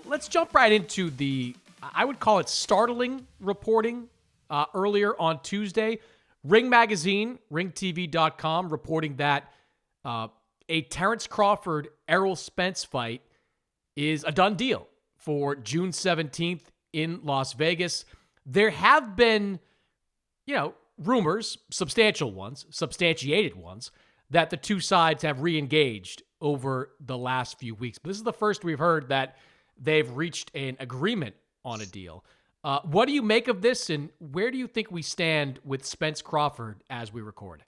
let's jump right into I would call it startling reporting earlier on Tuesday. Ring Magazine, ringtv.com, reporting that a Terence Crawford, Errol Spence fight is a done deal for June 17th in Las Vegas. There have been, rumors, substantiated ones, that the two sides have re-engaged over the last few weeks. But this is the first we've heard that they've reached an agreement on a deal. What do you make of this, and where do you think we stand with Spence Crawford as we record?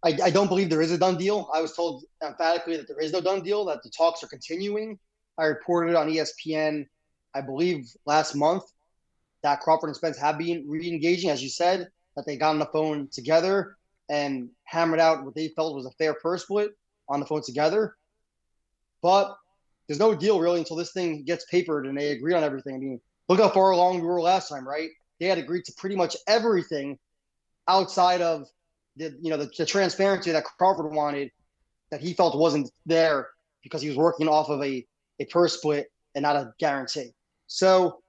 I don't believe there is a done deal. I was told emphatically that there is no done deal, that the talks are continuing. I reported on ESPN, I believe last month, that Crawford and Spence have been re-engaging, as you said, that they got on the phone together and hammered out what they felt was a fair purse split on the phone together. But there's no deal really until this thing gets papered and they agree on everything. I mean, look how far along we were last time, right? They had agreed to pretty much everything outside of the transparency that Crawford wanted, that he felt wasn't there because he was working off of a purse split and not a guarantee. So,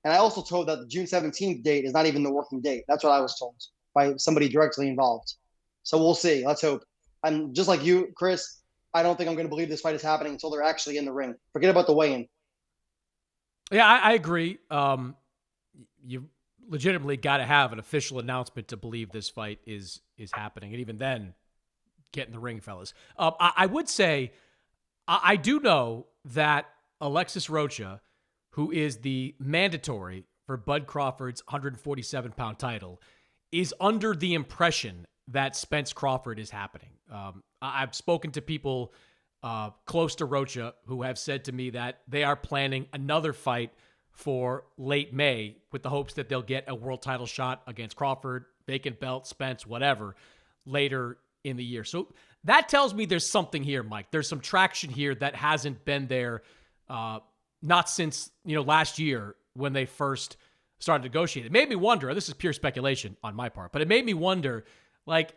and I also told that the June 17th date is not even the working date. That's what I was told by somebody directly involved. So we'll see. Let's hope. I'm just like you, Chris. I don't think I'm going to believe this fight is happening until they're actually in the ring. Forget about the weigh-in. Yeah, I agree. You legitimately got to have an official announcement to believe this fight is happening. And even then, get in the ring, fellas. I would say I do know that Alexis Rocha, who is the mandatory for Bud Crawford's 147-pound title, is under the impression that Spence Crawford is happening. I've spoken to people close to Rocha who have said to me that they are planning another fight for late May with the hopes that they'll get a world title shot against Crawford, vacant belt, Spence, whatever, later in the year. So that tells me there's something here, Mike. There's some traction here that hasn't been there, not since last year when they first started negotiating. It made me wonder, this is pure speculation on my part, but it made me wonder, like,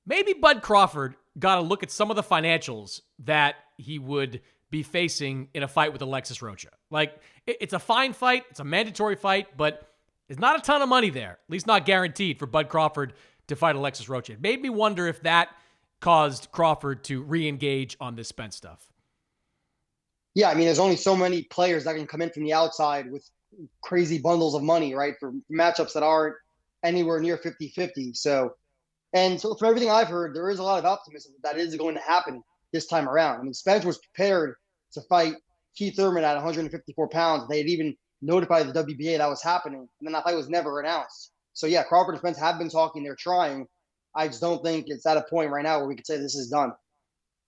maybe Bud Crawford got to look at some of the financials that he would be facing in a fight with Alexis Rocha. Like, it's a fine fight. It's a mandatory fight, but there's not a ton of money there, at least not guaranteed, for Bud Crawford to fight Alexis Rocha. It made me wonder if that caused Crawford to re-engage on this Spence stuff. Yeah, I mean, there's only so many players that can come in from the outside with crazy bundles of money, right, for matchups that aren't anywhere near 50-50. So from everything I've heard, there is a lot of optimism that is going to happen this time around. I mean, Spence was prepared to fight Keith Thurman at 154 pounds. They had even notified the WBA that was happening, and then that fight was never announced. So, yeah, Crawford and Spence have been talking. They're trying. I just don't think it's at a point right now where we could say this is done.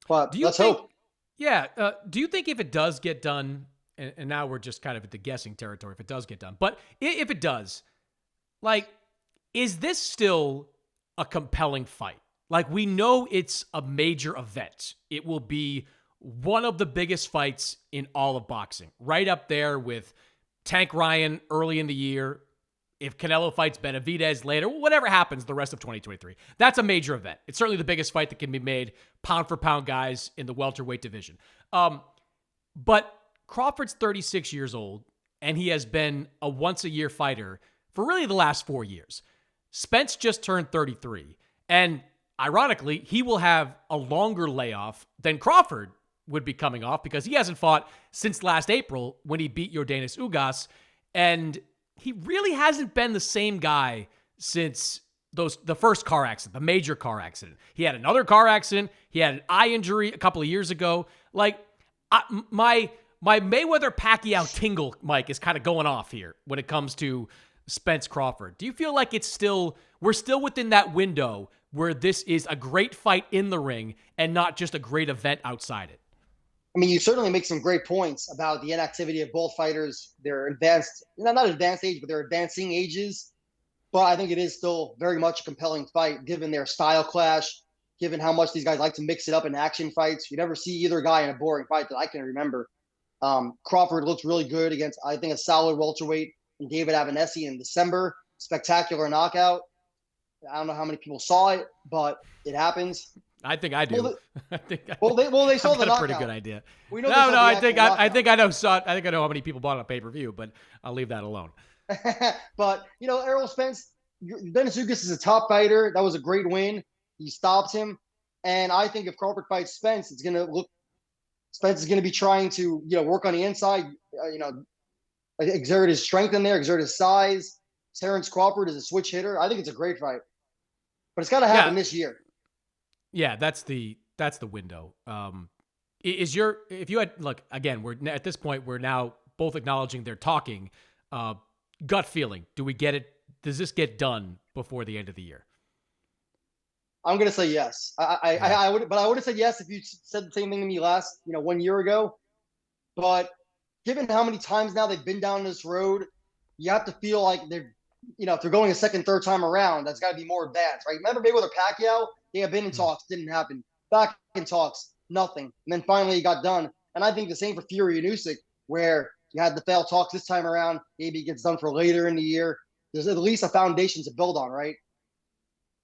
But let's hope. Yeah. Do you think if it does get done, and now we're just kind of at the guessing territory if it does get done, but if it does, like, is this still a compelling fight? Like, we know it's a major event. It will be one of the biggest fights in all of boxing, right up there with Tank Ryan early in the year. If Canelo fights Benavidez later, whatever happens the rest of 2023, that's a major event. It's certainly the biggest fight that can be made, pound for pound guys in the welterweight division. But Crawford's 36 years old, and he has been a once-a-year fighter for really the last 4 years. Spence just turned 33, and ironically, he will have a longer layoff than Crawford would be coming off because he hasn't fought since last April when he beat Yordenis Ugas, and he really hasn't been the same guy since the first car accident, the major car accident. He had another car accident. He had an eye injury a couple of years ago. Like, my Mayweather-Pacquiao tingle, Mike, is kind of going off here when it comes to Spence Crawford. Do you feel like we're still within that window where this is a great fight in the ring and not just a great event outside it? I mean, you certainly make some great points about the inactivity of both fighters. They're advanced, not advanced age, but they're advancing ages. But I think it is still very much a compelling fight, given their style clash, given how much these guys like to mix it up in action fights. You never see either guy in a boring fight that I can remember. Crawford looks really good against, I think, a solid welterweight in David Avanesi in December. Spectacular knockout. I don't know how many people saw it, but it happens. I think I do. Well, I think they saw I've the got a pretty knockout. good idea. We know No, they saw the I actual think knockout. I think I know. I think I know how many people bought it on pay-per-view, but I'll leave that alone. But Errol Spence, Dennis Ugas is a top fighter. That was a great win. He stopped him, and I think if Crawford fights Spence, it's gonna look. Spence is gonna be trying to work on the inside. Exert his strength in there, exert his size. Terence Crawford is a switch hitter. I think it's a great fight, but it's got to happen this year. Yeah, that's the window. If you had look again, we're at this point, we're now both acknowledging they're talking. Gut feeling, do we get it? Does this get done before the end of the year? I'm gonna say yes. I would, but I would have said yes if you said the same thing to me last 1 year ago. But given how many times now they've been down this road, you have to feel like they're, if they're going a second, third time around, that's got to be more advanced, right? Remember Mayweather Pacquiao? They have been in talks, didn't happen. Back in talks, nothing. And then finally it got done. And I think the same for Fury and Usyk, where you had the failed talks this time around. Maybe it gets done for later in the year. There's at least a foundation to build on, right?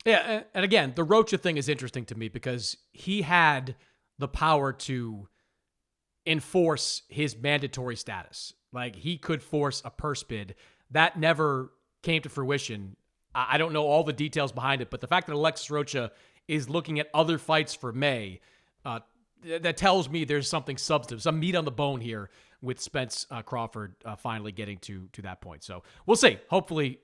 Yeah, and again, the Rocha thing is interesting to me because he had the power to enforce his mandatory status. Like, he could force a purse bid. That never came to fruition. I don't know all the details behind it, but the fact that Alexis Rocha is looking at other fights for May, that tells me there's something substantive, some meat on the bone here with Spence Crawford finally getting to that point. So we'll see. Hopefully